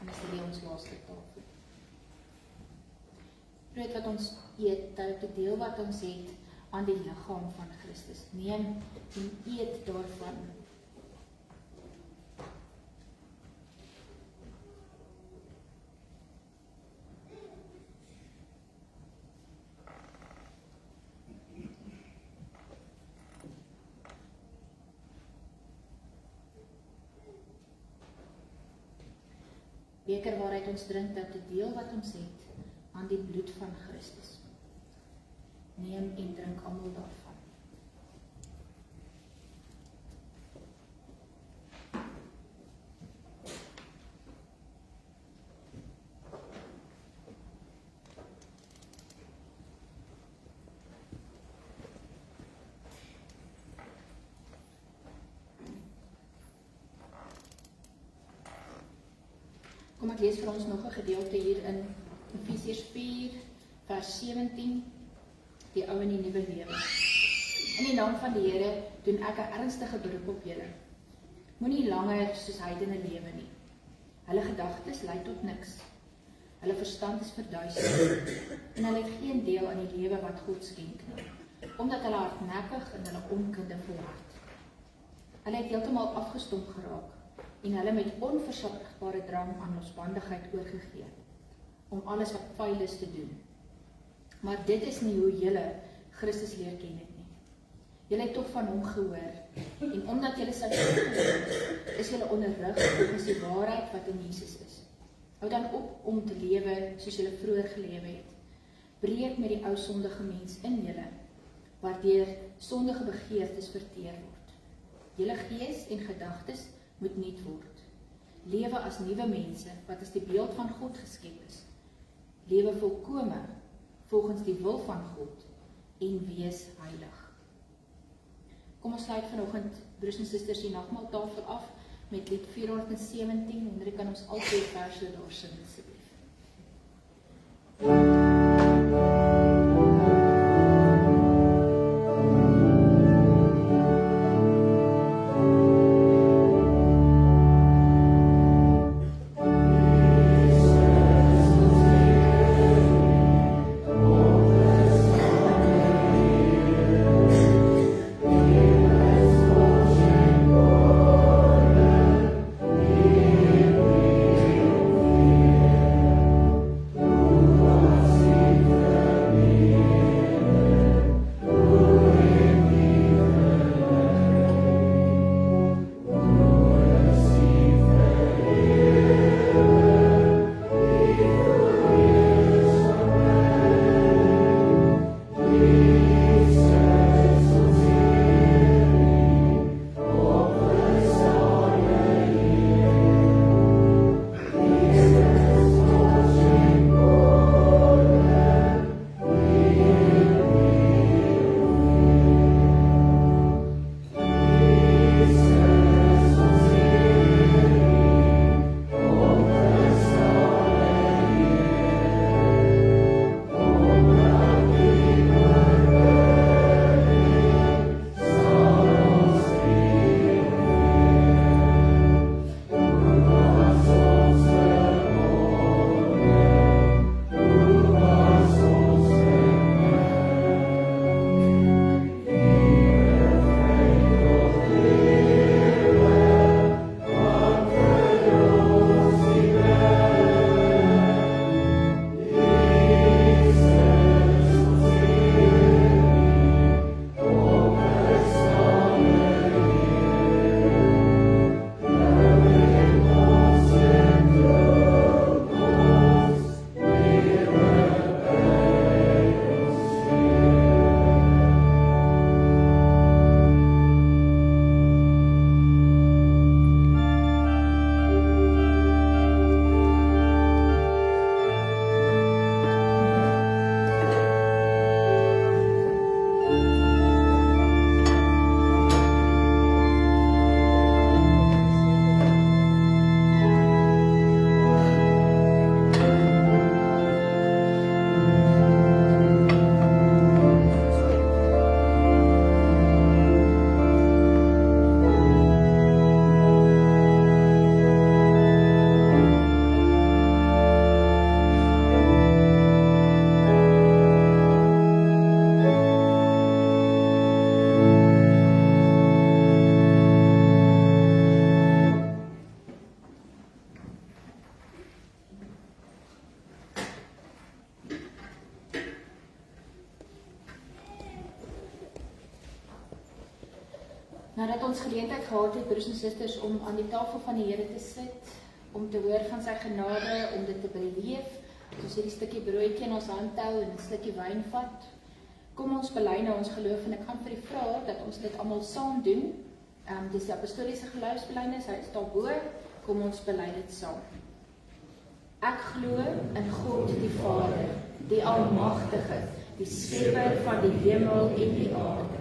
en dis die ons laaste tafel. Brood wat ons eet, dat die deel wat ons het aan die liggaam van Christus. Neem en eet daarvan. beker waaruit ons drink dat die deel wat ons het aan die bloed van Christus. Neem en drink almal daarvan. Kom ek lees vir ons nog 'n gedeelte hier in Efesiërs 4 vers 17, die ou en die nuwe lewe. In die naam van die Here doen ek 'n ernstige beroep op julle. Moenie langer soos heidene lewe nie. Hulle gedagtes lei tot niks. Hulle verstand is verduister en hulle het geen deel aan die lewe wat God skenk nie, omdat hulle hardnekkig in hulle onkunde volhard. Hulle het heeltemal afgestomp geraak en hulle met onversagbare drang aan losbandigheid oorgegee, om alles wat vuil is te doen. Maar dit is nie hoe julle Christus leer ken het nie. Julle het toch van hom gehoor, en omdat julle sy gehoor, is julle onderrig volgens die waarheid wat in Jesus is. Hou dan op om te lewe soos julle vroeër gelewe het. Breek met die ou sondige mens in julle, waardeur sondige begeertes verteer word. Julle gees en gedagtes moet nuut word. Lewe as nuwe mense, wat as die beeld van God geskep is. Lewe volkome, volgens die wil van God, en wees heilig. Kom ons sluit vanoggend, broers en susters, die nagmaaltafel af, met lied 417, en dit kan ons al 2 verse daar sing, asseblief. Nadat ons geleentheid gehad het, broers en susters, om aan die tafel van die Here te sit, om te hoor van sy genade, om dit te beleef. Ons hierdie stukkie broodjie in ons hand hou en 'n slukkie wyn vat. Kom ons bely nou ons geloof en ek gaan vir u vra dat ons dit almal saam doen. Dis die apostoliese geloofsbelijdenis, hy is daarbo. Kom ons bely dit saam. Ek glo in God die Vader, die Almagtige, die Skepper van die hemel en die aarde,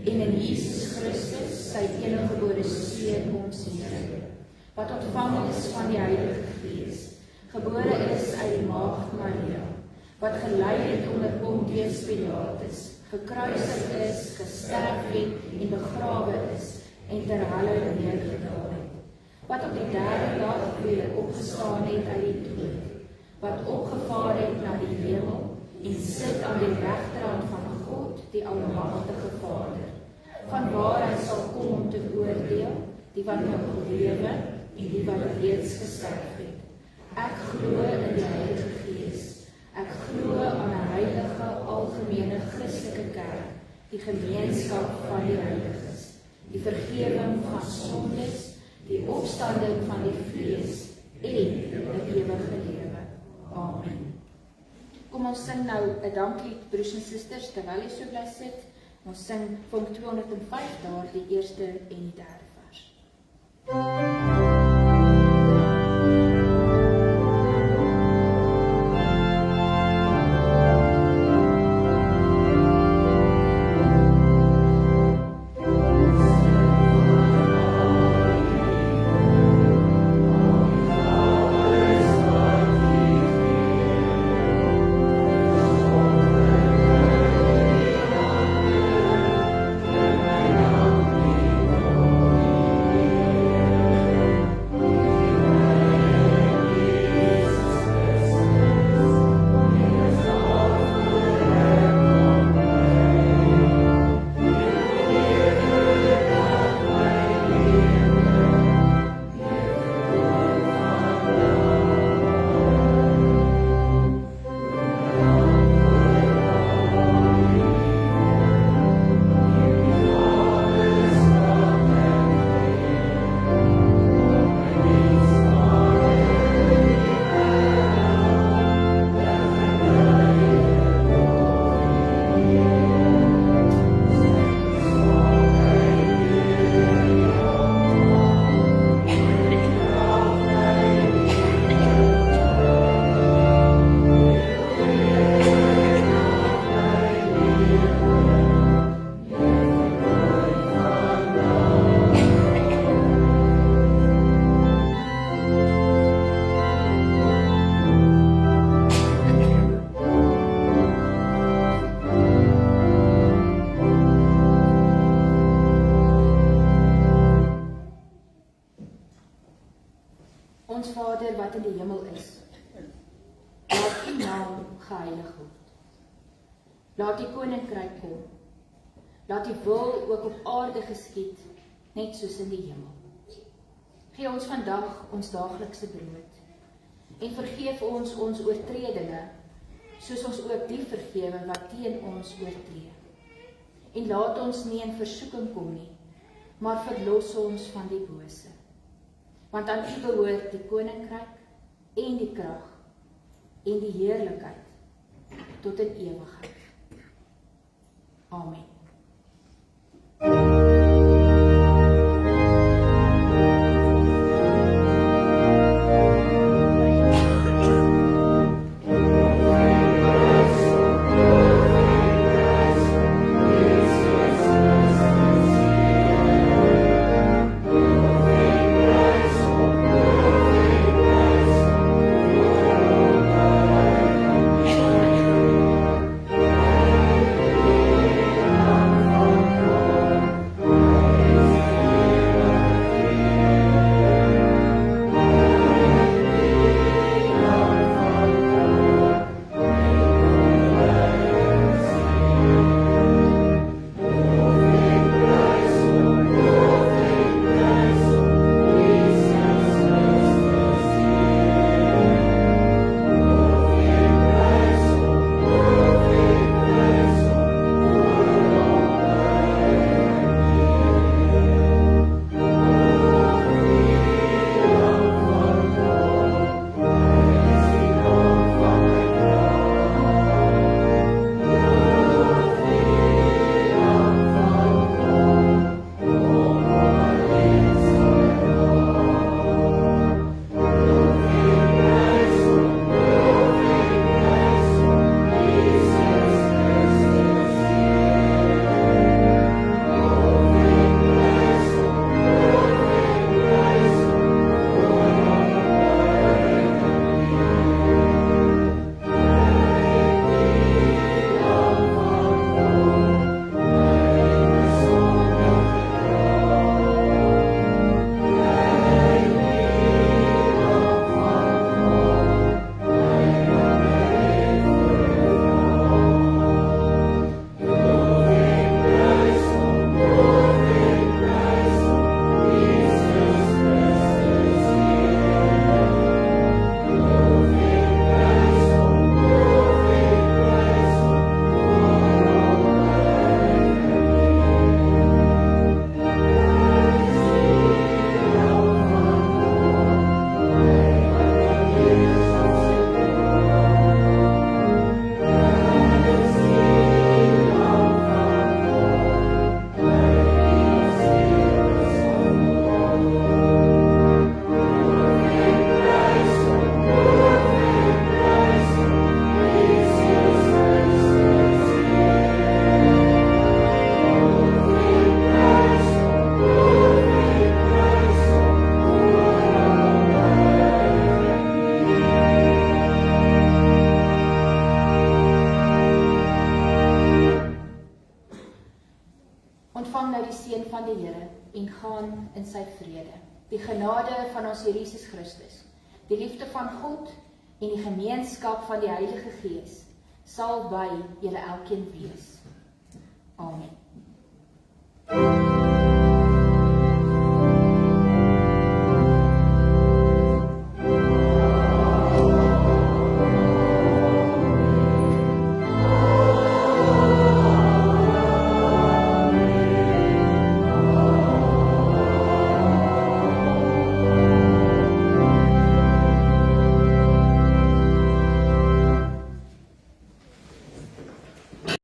en in Jesus Christus, sy eniggebore Seun, ons Here, wat ontvang is van die Heilige Gees, gebore is uit die Maagd Maria, wat gelei het onder Pontius Pilatus, gekruisig is, gesterf het en begrawe is, en ter helle neergedaal het, wat op die derde dag weer opgestaan het uit die dood, wat opgevaar het na die hemel, en sit aan die regterhand van God, die Almagtige Vader, van waar hy sal kom om te oordeel, die wat nog lewe, en die wat reeds gesterf het. Ek glo in die Heilige Gees. Ek glo aan 'n heilige, algemene Christelike kerk, die gemeenskap van die heiliges, die vergewing van sondes, die opstanding van die vlees en die ewige lewe. Amen. Kom ons sing nou 'n danklied, broers en susters, terwyl jy so bly sit. Ons sing vonk 205 daar, die eerste en die derde vers. Ons Vader wat in die hemel is, laat u naam geheilig word. Laat u koninkryk kom. Laat u wil ook op aarde geskied, net soos in die hemel. Gee ons vandag ons daaglikse brood en vergeef ons ons oortredinge, soos ons ook die vergewe wat teen ons oortree. En laat ons nie in versoeking kom nie, maar verlos ons van die bose. Want aan u behoort die koninkryk en die krag en die heerlikheid tot in ewigheid. Amen. die Here en gaan in sy vrede. Die genade van ons Here Jesus Christus, die liefde van God en die gemeenskap van die Heilige Gees sal by julle elkeen wees. Amen.